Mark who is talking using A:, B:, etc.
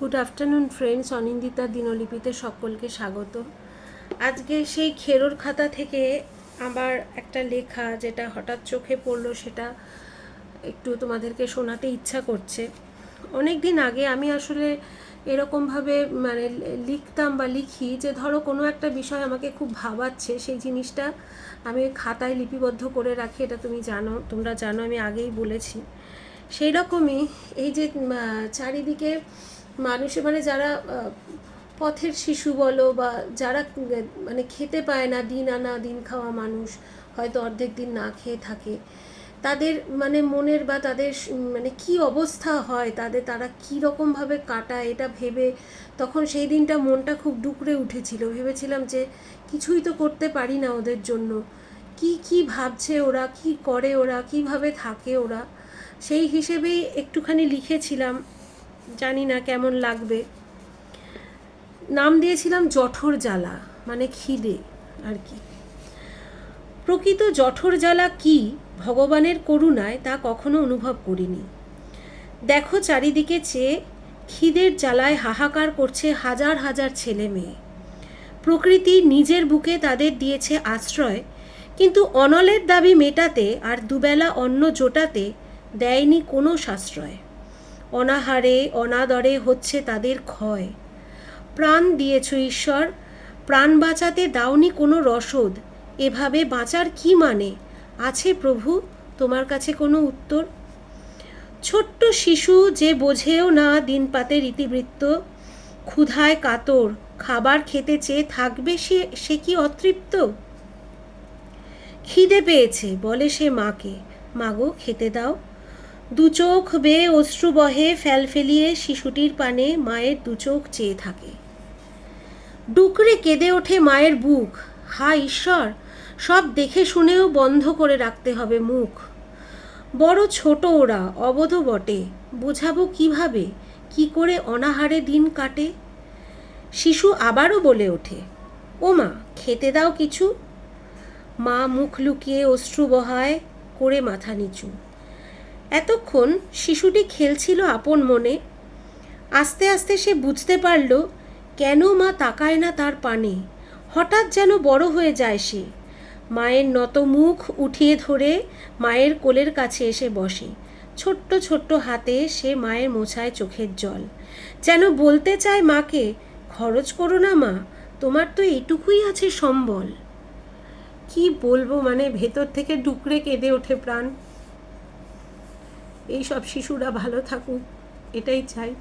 A: Good afternoon friends, Anindita দিনলিপিতে সকলকে স্বাগত। আজকে সেই খেরোর খাতা থেকে আবার একটা লেখা যেটা হঠাৎ চোখে পড়লো, সেটা একটু তোমাদেরকে শোনাতে ইচ্ছা করছে। অনেক দিন আগে আমি আসলে এরকমভাবে লিখতাম বা লিখি যে ধরো কোনো একটা বিষয় আমাকে খুব ভাবাচ্ছে, সেই জিনিসটা আমি খাতায় লিপিবদ্ধ করে রাখি। এটা তোমরা জানো, আমি আগেই বলেছি। সেই রকমই এই যে চারিদিকে মানুষে যারা পথের শিশু বলো বা যারা খেতে পায় না, দিন আনা দিন খাওয়া মানুষ, হয়তো অর্ধেক দিন না খেয়ে থাকে, তাদের মনের বা তাদের কি অবস্থা হয়, তারা কী রকমভাবে কাটায়, এটা ভেবে তখন সেই দিনটা মনটা খুব ডুকরে উঠেছিল। ভেবেছিলাম যে কিছুই তো করতে পারি না ওদের জন্য, কি ভাবছে ওরা, কি করে ওরা, কিভাবে থাকে ওরা। সেই হিসেবেই একটুখানি লিখেছিলাম, জানি না কেমন লাগবে। নাম দিয়েছিলাম জঠর জ্বালা, খিদে আর কি। প্রকৃত জঠর জ্বালা কি ভগবানের করুণায় তা কখনো অনুভব করিনি। দেখো চারিদিকে চেয়ে, খিদের জ্বালায় হাহাকার করছে হাজার হাজার ছেলে মেয়ে। প্রকৃতি নিজের বুকে তাদের দিয়েছে আশ্রয়, কিন্তু অনলের দাবি মেটাতে আর দুবেলা অন্ন জোটাতে দেয়নি কোনো সাশ্রয়। অনাহারে অনাদরে হচ্ছে তাদের ক্ষয়। প্রাণ দিয়েছ ঈশ্বর, প্রাণ বাঁচাতে দাওনি কোনো রসদ। এভাবে বাঁচার কি আছে প্রভু তোমার কাছে কোনো উত্তর? ছোট্ট শিশু যে বোঝেও না দিনপাতের ইতিবৃত্ত, ক্ষুধায় কাতর খাবার খেতে চেয়ে থাকবে সে কি অতৃপ্ত? খিদে পেয়েছে বলে সে মাকে, মাগো খেতে দাও। দু চোখ বেয়ে অশ্রু বহে ফেলিয়ে শিশুটির পানে মায়ের দু চোখ চেয়ে থাকে। ডুকরে কেঁদে ওঠে মায়ের বুক, হা ঈশ্বর, সব দেখে শুনেও বন্ধ করে রাখতে হবে মুখ। বড় ছোট ওরা, অবোধ বটে, বোঝাবো কিভাবে, কি করে অনাহারে দিন কাটে? শিশু আবারও বলে ওঠে, ও মা খেতে দাও কিছু। মা মুখ লুকিয়ে অশ্রু বহায় করে মাথা নিচু। এতক্ষণ শিশুটি খেলছিল আপন মনে। আস্তে আস্তে সে বুঝতে পারল কেন মা তাকায় না তার পানে। হঠাৎ যেন বড় হয়ে যায় সে। মায়ের নত মুখ উঠিয়ে ধরে মায়ের কোলের কাছে এসে বসে। ছোট্ট ছোট্ট হাতে সে মায়ের মোছায় চোখের জল, যেন বলতে চায় মাকে, খরচ করো না মা, তোমার তো এটুকুই আছে সম্বল। কি বলবো, ভেতর থেকে ডুকরে কেঁদে ওঠে প্রাণ। এই সব শিশুরা ভালো থাকুক, এটাই চাই।